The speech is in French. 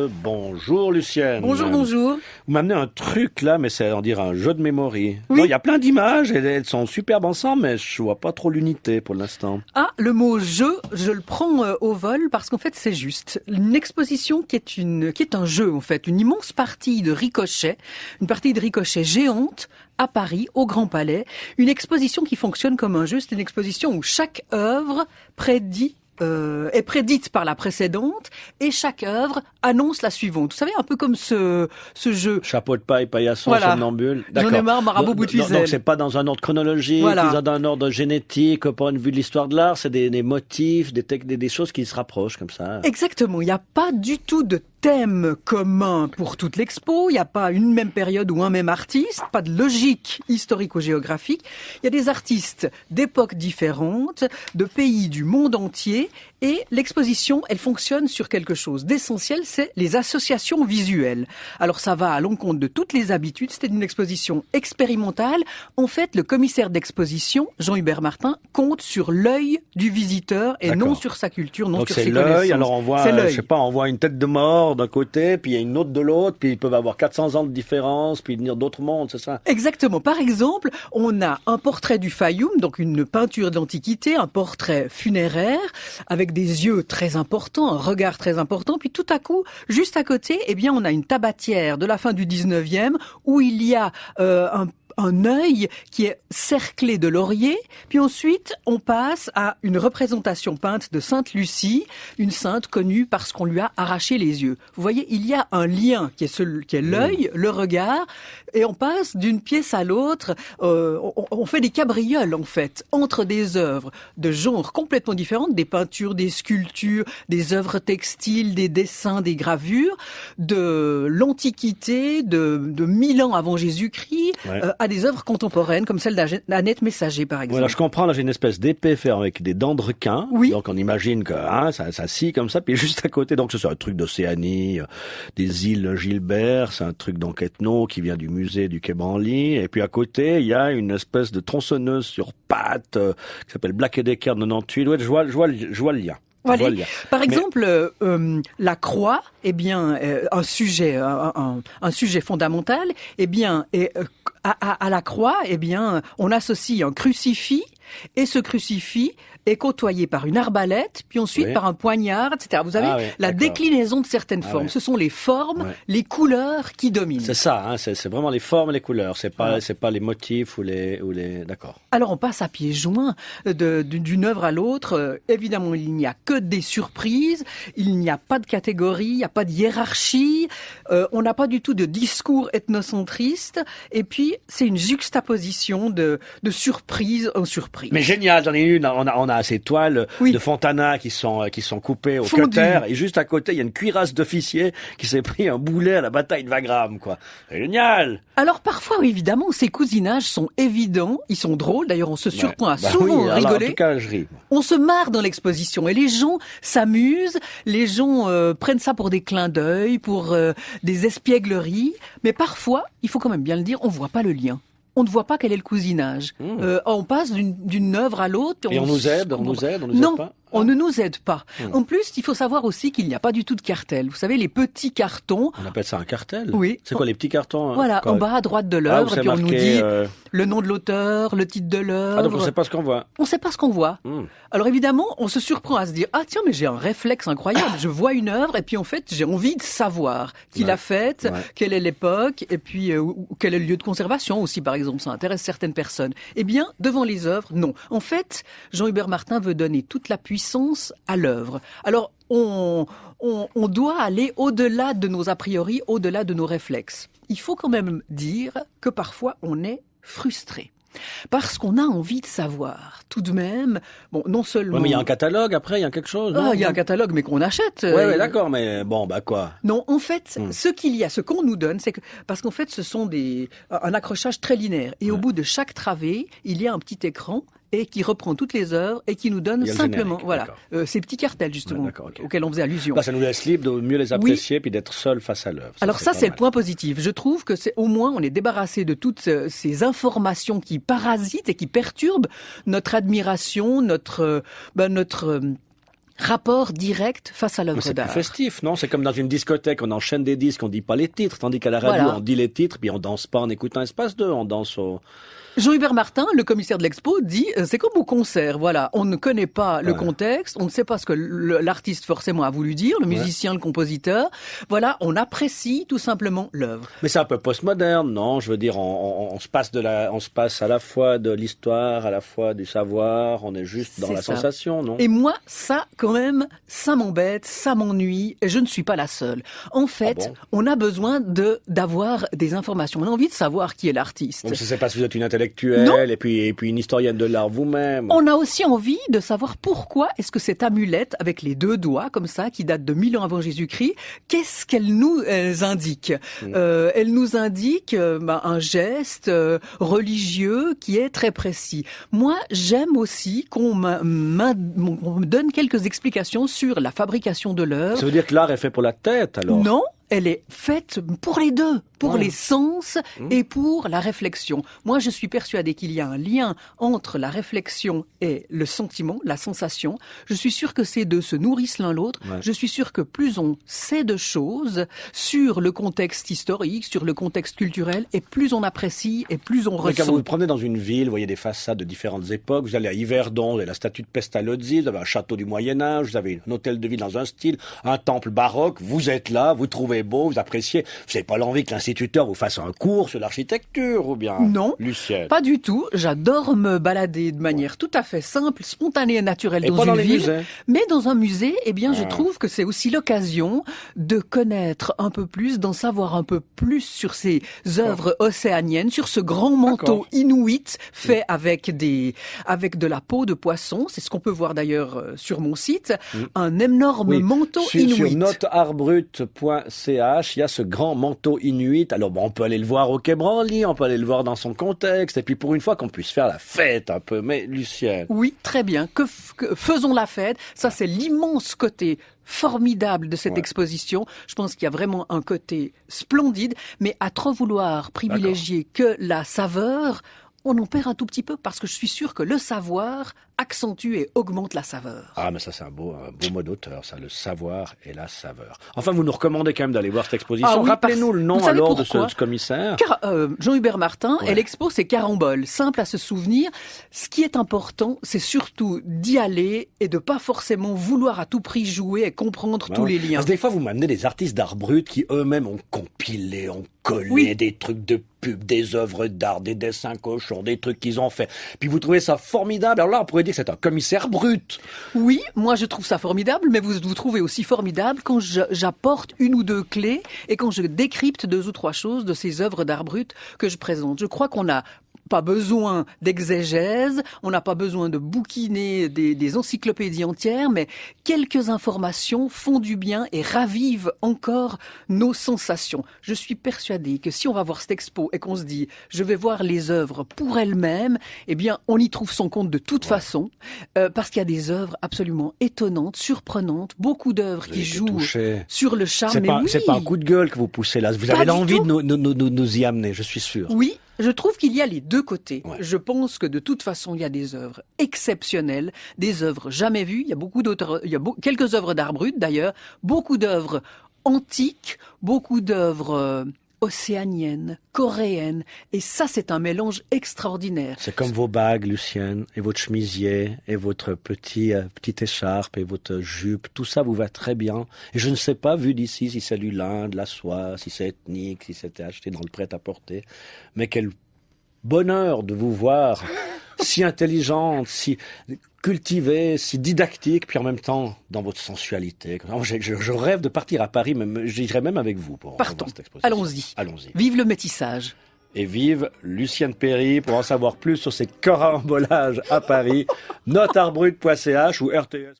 Bonjour Lucienne. Bonjour, bonjour. Vous m'amenez un truc là, mais c'est on dirait un jeu de mémoire. Oui. Il y a plein d'images et elles sont superbes ensemble, mais je vois pas trop l'unité pour l'instant. Ah, le mot jeu, je le prends au vol parce qu'en fait c'est juste une exposition qui est un jeu en fait, une immense partie de Ricochet, une partie de Ricochet géante à Paris, au Grand Palais, une exposition qui fonctionne comme un jeu. C'est une exposition où chaque œuvre est prédite par la précédente et chaque œuvre annonce la suivante. Vous savez, un peu comme ce jeu. Chapeau de paille, paillasson, Voilà. somnambule. J'en ai marre, marabout, bout de Donc ficelle. c'est pas dans un ordre chronologique, Voilà. ni dans un ordre génétique, au point de vue de l'histoire de l'art, c'est des motifs, des choses qui se rapprochent comme ça. Exactement, il n'y a pas du tout de thème commun pour toute l'expo, il n'y a pas une même période ou un même artiste, pas de logique historico-géographique. Il y a des artistes d'époques différentes, de pays du monde entier, et l'exposition, elle fonctionne sur quelque chose d'essentiel, c'est les associations visuelles. Alors ça va à l'encontre de toutes les habitudes, c'était une exposition expérimentale. En fait, le commissaire d'exposition, Jean-Hubert Martin, compte sur l'œil du visiteur et D'accord. non sur sa culture, non Donc sur c'est ses l'œil, connaissances. alors on voit, C'est l'œil. je sais pas, on voit une tête de mort d'un côté, puis il y a une autre de l'autre, puis ils peuvent avoir 400 ans de différence, puis venir d'autres mondes, c'est ça? Exactement. Par exemple, on a un portrait du Fayoum, donc une peinture d'antiquité, un portrait funéraire, avec des yeux très importants, un regard très important. Puis tout à coup, juste à côté, eh bien, on a une tabatière de la fin du 19e où il y a un œil qui est cerclé de lauriers, puis ensuite on passe à une représentation peinte de Sainte Lucie, une sainte connue parce qu'on lui a arraché les yeux. Vous voyez, il y a un lien qui est l'œil, le regard, et on passe d'une pièce à l'autre, on fait des cabrioles en fait, entre des œuvres de genres complètement différentes, des peintures, des sculptures, des œuvres textiles, des dessins, des gravures, de l'Antiquité, de 1000 ans avant Jésus-Christ, Ouais. à des œuvres contemporaines comme celle d'Annette Messager par exemple. Voilà, je comprends, là j'ai une espèce d'épée faite avec des dents de requin. Oui. Donc on imagine que ça scie comme ça, puis juste à côté, donc c'est un truc d'Océanie, des îles Gilbert, c'est un truc donc ethno qui vient du musée du Quai Branly, et puis à côté il y a une espèce de tronçonneuse sur pattes qui s'appelle Black & Decker 98. Ouais, je vois le lien. Voilà. Je vois le lien. Par exemple, la croix, eh bien, un sujet fondamental, eh bien, à la croix, eh bien, on associe un crucifix, et ce crucifix est côtoyé par une arbalète, puis ensuite Oui. par un poignard, etc. Vous avez Ah oui, la d'accord. déclinaison de certaines Ah formes. ouais. Ce sont les formes, Ouais. les couleurs qui dominent. C'est ça, c'est vraiment les formes et les couleurs. C'est Voilà. pas les motifs ou les. D'accord. Alors on passe à pieds joints d'une œuvre à l'autre. Évidemment, il n'y a que des surprises, il n'y a pas de catégorie, il n'y a pas de hiérarchie, on n'a pas du tout de discours ethnocentriste, et puis c'est une juxtaposition de surprise en surprise. Mais génial, j'en ai une. On a ces toiles Oui. de Fontana qui sont coupées au Fondues. cutter, et juste à côté il y a une cuirasse d'officier qui s'est pris un boulet à la bataille de Wagram, quoi. C'est génial. Alors parfois, évidemment, ces cousinages sont évidents, ils sont drôles, d'ailleurs on se surprend à Bah souvent oui, alors, rigoler. en tout cas, je ris. On se marre dans l'exposition et les gens s'amusent, les gens prennent ça pour des clins d'œil, pour des espiègleries, mais parfois, il faut quand même bien le dire, on voit pas le lien. On ne voit pas quel est le cousinage. On passe d'une œuvre à l'autre. Et on nous aide, on nous aide Non, pas. on ne nous aide pas. Hmm. En plus, il faut savoir aussi qu'il n'y a pas du tout de cartel. Vous savez, les petits cartons, On appelle ça un cartel. Oui. C'est quoi les petits cartons? voilà, en bas à droite de où l'œuvre, c'est et puis on nous marqué, dit le nom de l'auteur, le titre de l'œuvre. Ah donc on sait pas ce qu'on voit. On ne sait pas ce qu'on voit. Hmm. Alors évidemment, on se surprend à se dire ah tiens mais j'ai un réflexe incroyable. Je vois une œuvre et puis en fait j'ai envie de savoir qui Ouais. l'a faite, Ouais. quelle est l'époque et puis ou quel est le lieu de conservation aussi par exemple. Ça intéresse certaines personnes. Eh bien devant les œuvres, non. En fait, Jean-Hubert Martin veut donner toute la puissance à l'œuvre. Alors on doit aller au-delà de nos a priori, au-delà de nos réflexes. Il faut quand même dire que parfois on est frustré. Parce qu'on a envie de savoir, tout de même, bon, non seulement... Ouais, mais il y a un catalogue après, il y a quelque chose. Ah, non il y a un catalogue, mais qu'on achète. Ouais, d'accord, mais bon, bah quoi. Non, en fait, ce qu'on nous donne, c'est que, parce qu'en fait, ce sont un accrochage très linéaire. Et au bout de chaque travée, il y a un petit écran et qui reprend toutes les œuvres et qui nous donne Il y a le simplement, générique, voilà, d'accord. ces petits cartels justement Ouais, d'accord, ok. auxquels on faisait allusion. Bah, ça nous laisse libre de mieux les apprécier puis d'être seul face à l'œuvre. Alors ça, c'est le pas point positif. Je trouve que c'est au moins on est débarrassé de toutes ces informations qui parasitent et qui perturbent notre admiration, notre rapport direct face à l'œuvre C'est d'art. plus festif, non? C'est comme dans une discothèque, on enchaîne des disques, on dit pas les titres, tandis qu'à la radio, Voilà. on dit les titres, puis on danse pas en écoutant Espace 2, on danse au... Jean-Hubert Martin, le commissaire de l'expo, dit c'est comme au concert, voilà, on ne connaît pas le Ouais. contexte, on ne sait pas ce que l'artiste forcément a voulu dire, le musicien, le compositeur, voilà, on apprécie tout simplement l'œuvre. Mais c'est un peu postmoderne, non? Je veux dire, on se passe on se passe à la fois de l'histoire, à la fois du savoir, on est juste dans C'est la ça. sensation, non? Et moi, ça, quand même, ça m'embête, ça m'ennuie, et je ne suis pas la seule. En fait, Ah bon on a besoin d'avoir des informations. On a envie de savoir qui est l'artiste. Donc c'est parce que vous êtes une intellectuelle, Non. et puis une historienne de l'art vous-même. On a aussi envie de savoir pourquoi est-ce que cette amulette, avec les 2 doigts, comme ça, qui date de 1000 ans avant Jésus-Christ, qu'est-ce qu'elle nous indique? Elle nous indique un geste religieux qui est très précis. Moi, j'aime aussi qu'on me donne quelques explications sur la fabrication de l'œuvre. Ça veut dire que l'art est fait pour la tête, alors? Non, elle est faite pour les deux, pour Ouais. les sens et pour la réflexion. Moi, je suis persuadée qu'il y a un lien entre la réflexion et le sentiment, la sensation. Je suis sûre que ces deux se nourrissent l'un l'autre. Ouais. Je suis sûre que plus on sait de choses sur le contexte historique, sur le contexte culturel, et plus on apprécie et plus on Mais quand vous ressent. vous promenez dans une ville, vous voyez des façades de différentes époques, vous allez à Yverdon, vous avez la statue de Pestalozzi, vous avez un château du Moyen-Âge, vous avez un hôtel de ville dans un style, un temple baroque, vous êtes là, vous trouvez beau, vous appréciez. Vous n'avez pas l'envie que l'instituteur vous fasse un cours sur l'architecture, ou bien? Non. Lucienne. Pas du tout. J'adore me balader de manière tout à fait simple, spontanée et naturelle Et dans pas dans une les ville. musées. Mais dans un musée, eh bien, je Ah. trouve que c'est aussi l'occasion de connaître un peu plus, d'en savoir un peu plus sur ces œuvres océaniennes, sur ce grand manteau D'accord. inuit fait avec de la peau de poisson. C'est ce qu'on peut voir d'ailleurs sur mon site. Un énorme Oui. manteau Sur inuit. noteartbrut.ch, il y a ce grand manteau inuit. Alors bon, on peut aller le voir au Quai Branly, on peut aller le voir dans son contexte, et puis pour une fois qu'on puisse faire la fête un peu. Mais Lucienne, Oui, très bien. Faisons la fête. Ça, c'est l'immense côté formidable de cette Ouais. exposition. Je pense qu'il y a vraiment un côté splendide, mais à trop vouloir privilégier que la saveur, on en perd un tout petit peu parce que je suis sûre que le savoir accentue et augmente la saveur. ah mais ça c'est un beau mot d'auteur, ça, le savoir et la saveur. Enfin, vous nous recommandez quand même d'aller voir cette exposition. Ah oui, Rappelez-nous parce- le nom vous savez alors de pourquoi ce commissaire. Jean-Hubert Martin, Ouais. et l'expo, c'est Carambole, simple à se souvenir. Ce qui est important, c'est surtout d'y aller et de pas forcément vouloir à tout prix jouer et comprendre Bah tous ouais. les liens. Parce que des fois, vous m'amenez des artistes d'art brut qui eux-mêmes ont compilé, ont collé Oui. des trucs de pub, des œuvres d'art, des dessins cochons, des trucs qu'ils ont fait. Puis vous trouvez ça formidable. Alors là, on pourrait dire que c'est un commissaire brut. Oui, moi je trouve ça formidable, mais vous trouvez aussi formidable quand j'apporte 1 ou 2 clés et quand je décrypte 2 ou 3 choses de ces œuvres d'art brut que je présente. Je crois qu'on n'a pas besoin d'exégèse, on n'a pas besoin de bouquiner des encyclopédies entières, mais quelques informations font du bien et ravivent encore nos sensations. Je suis persuadée que si on va voir cette expo et qu'on se dit je vais voir les œuvres pour elles-mêmes, eh bien on y trouve son compte de toute façon, parce qu'il y a des œuvres absolument étonnantes, surprenantes, beaucoup d'œuvres qui J'ai été jouent touché. sur le charme. C'est Mais pas, oui, c'est pas un coup de gueule que vous poussez là. Vous Pas avez du l'envie tout. de nous y amener, je suis sûr. Oui, je trouve qu'il y a les 2 côtés. Ouais. Je pense que de toute façon, il y a des œuvres exceptionnelles, des œuvres jamais vues. Il y a beaucoup d'autres, quelques œuvres d'art brut d'ailleurs, beaucoup d'œuvres antiques, beaucoup d'œuvres océaniennes, coréennes. Et ça, c'est un mélange extraordinaire. C'est comme vos bagues, Lucienne, et votre chemisier, et votre petite écharpe, et votre jupe. Tout ça vous va très bien. Et je ne sais pas, vu d'ici, si c'est du lin, de la soie, si c'est ethnique, si c'était acheté dans le prêt-à-porter. Mais quel bonheur de vous voir si intelligente, si cultivée, si didactique, puis en même temps dans votre sensualité. Je rêve de partir à Paris, même, j'irai même avec vous pour Partons. voir cette exposition. Allons-y. Allons-y. Vive le métissage. Et vive Lucienne Perry pour en savoir plus sur ses carambolages à Paris. Noteartbrut.ch ou RTS.